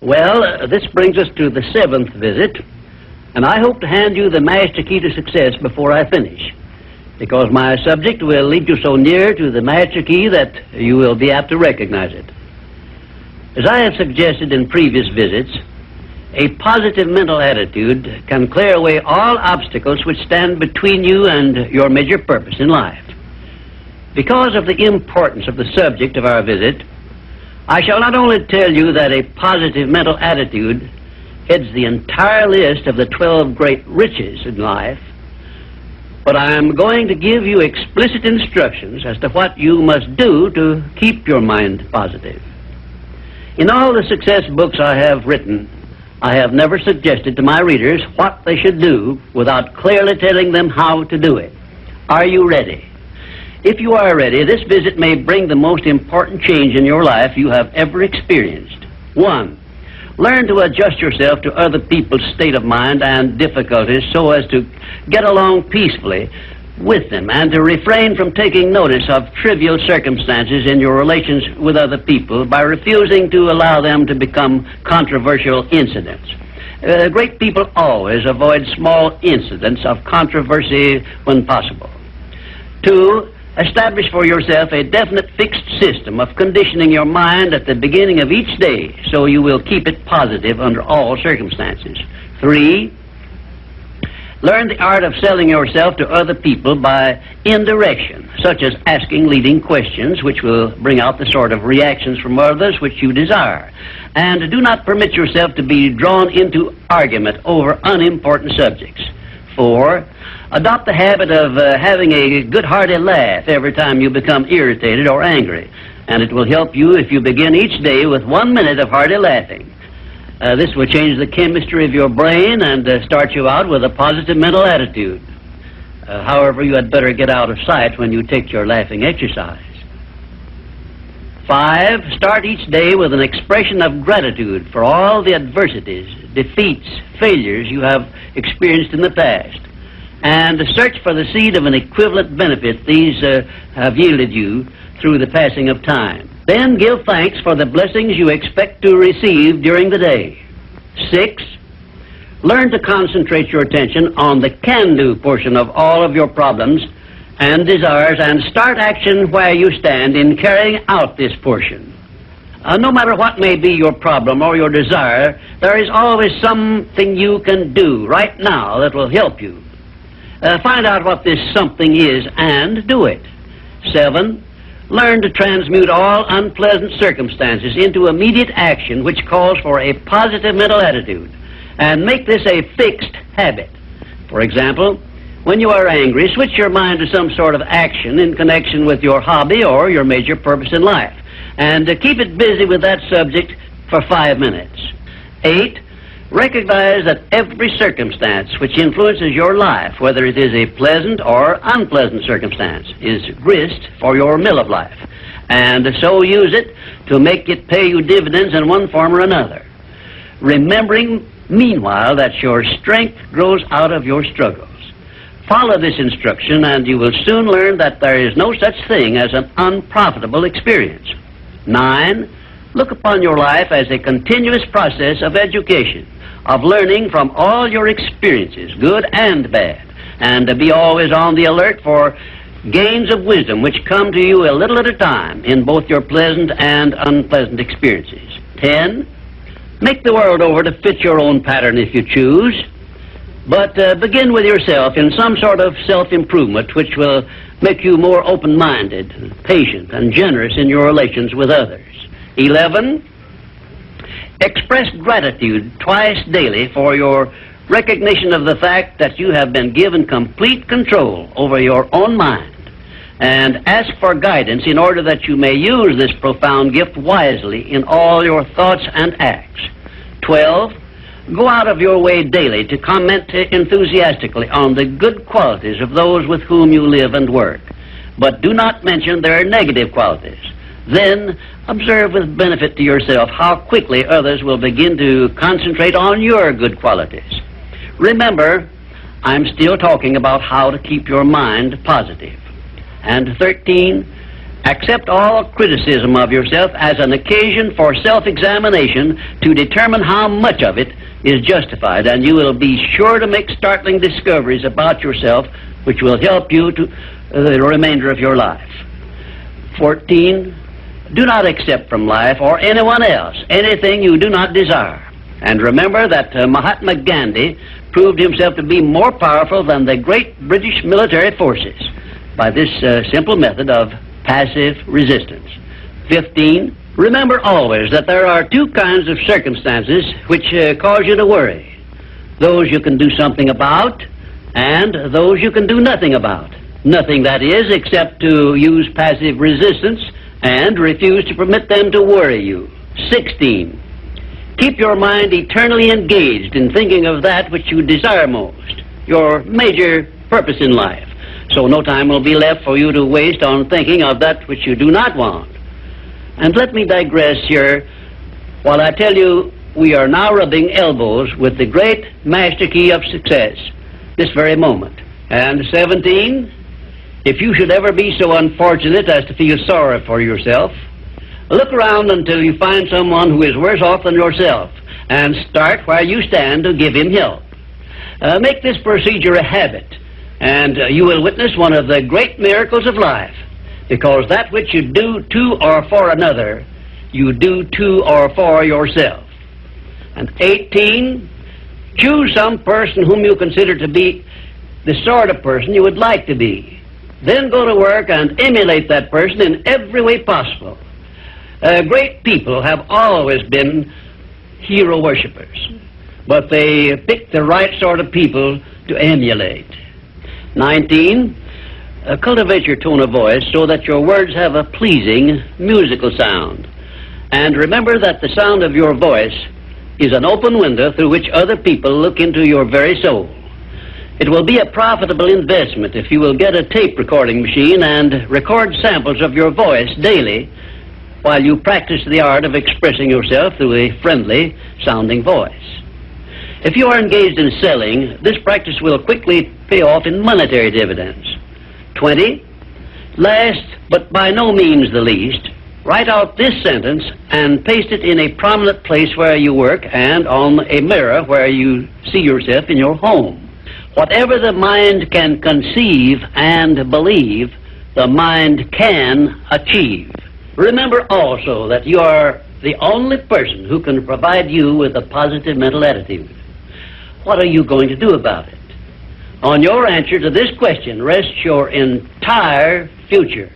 Well, this brings us to the 7th visit, and I hope to hand you the master key to success before I finish, because my subject will lead you so near to the master key that you will be apt to recognize it. As I have suggested in previous visits, a positive mental attitude can clear away all obstacles which stand between you and your major purpose in life. Because of the importance of the subject of our visit, I shall not only tell you that a positive mental attitude heads the entire list of the 12 great riches in life, but I am going to give you explicit instructions as to what you must do to keep your mind positive. In all the success books I have written, I have never suggested to my readers what they should do without clearly telling them how to do it. Are you ready? If you are ready, this visit may bring the most important change in your life you have ever experienced. 1. Learn to adjust yourself to other people's state of mind and difficulties so as to get along peacefully with them and to refrain from taking notice of trivial circumstances in your relations with other people by refusing to allow them to become controversial incidents. Great people always avoid small incidents of controversy when possible. 2. Establish for yourself a definite fixed system of conditioning your mind at the beginning of each day so you will keep it positive under all circumstances. 3. Learn the art of selling yourself to other people by indirection, such as asking leading questions which will bring out the sort of reactions from others which you desire. And do not permit yourself to be drawn into argument over unimportant subjects. 4. Adopt the habit of having a good hearty laugh every time you become irritated or angry, and it will help you if you begin each day with 1 minute of hearty laughing. This will change the chemistry of your brain and start you out with a positive mental attitude. However, you had better get out of sight when you take your laughing exercise. 5. Start each day with an expression of gratitude for all the adversities, defeats, failures you have experienced in the past, and search for the seed of an equivalent benefit these have yielded you through the passing of time. Then give thanks for the blessings you expect to receive during the day. 6. Learn to concentrate your attention on the can-do portion of all of your problems and desires and start action where you stand in carrying out this portion. No matter what may be your problem or your desire, there is always something you can do right now that will help you. Find out what this something is and do it. 7. Learn to transmute all unpleasant circumstances into immediate action which calls for a positive mental attitude, and make this a fixed habit. For example, when you are angry, switch your mind to some sort of action in connection with your hobby or your major purpose in life, and keep it busy with that subject for 5 minutes. 8. Recognize that every circumstance which influences your life, whether it is a pleasant or unpleasant circumstance, is grist for your mill of life, and so use it to make it pay you dividends in one form or another, remembering meanwhile that your strength grows out of your struggles. Follow this instruction and you will soon learn that there is no such thing as an unprofitable experience. 9. Look upon your life as a continuous process of education, of learning from all your experiences, good and bad, and to be always on the alert for gains of wisdom which come to you a little at a time in both your pleasant and unpleasant experiences. 10. Make the world over to fit your own pattern if you choose, but begin with yourself in some sort of self-improvement which will make you more open-minded, patient, and generous in your relations with others. 11. Express gratitude twice daily for your recognition of the fact that you have been given complete control over your own mind, and ask for guidance in order that you may use this profound gift wisely in all your thoughts and acts. 12. Go out of your way daily to comment enthusiastically on the good qualities of those with whom you live and work, but do not mention their negative qualities. Then observe with benefit to yourself how quickly others will begin to concentrate on your good qualities. Remember, I'm still talking about how to keep your mind positive. And 13, Accept all criticism of yourself as an occasion for self-examination to determine how much of it is justified, and you will be sure to make startling discoveries about yourself which will help you to the remainder of your life. 14. Do not accept from life or anyone else anything you do not desire. And remember that Mahatma Gandhi proved himself to be more powerful than the great British military forces by this simple method of passive resistance. 15. Remember always that there are two kinds of circumstances which cause you to worry. Those you can do something about, and those you can do nothing about. Nothing, that is, except to use passive resistance and refuse to permit them to worry you. 16. Keep your mind eternally engaged in thinking of that which you desire most, your major purpose in life, so no time will be left for you to waste on thinking of that which you do not want. And let me digress here while I tell you we are now rubbing elbows with the great master key of success this very moment. And 17, if you should ever be so unfortunate as to feel sorry for yourself, look around until you find someone who is worse off than yourself, and start where you stand to give him help. Make this procedure a habit, and you will witness one of the great miracles of life, because that which you do to or for another, you do to or for yourself. And 18, choose some person whom you consider to be the sort of person you would like to be. Then go to work and emulate that person in every way possible. Great people have always been hero worshippers, but they pick the right sort of people to emulate. 19, cultivate your tone of voice so that your words have a pleasing musical sound. And remember that the sound of your voice is an open window through which other people look into your very soul. It will be a profitable investment if you will get a tape recording machine and record samples of your voice daily while you practice the art of expressing yourself through a friendly sounding voice. If you are engaged in selling, this practice will quickly pay off in monetary dividends. 20, last but by no means the least, write out this sentence and paste it in a prominent place where you work and on a mirror where you see yourself in your home. Whatever the mind can conceive and believe, the mind can achieve. Remember also that you are the only person who can provide you with a positive mental attitude. What are you going to do about it? On your answer to this question rests your entire future.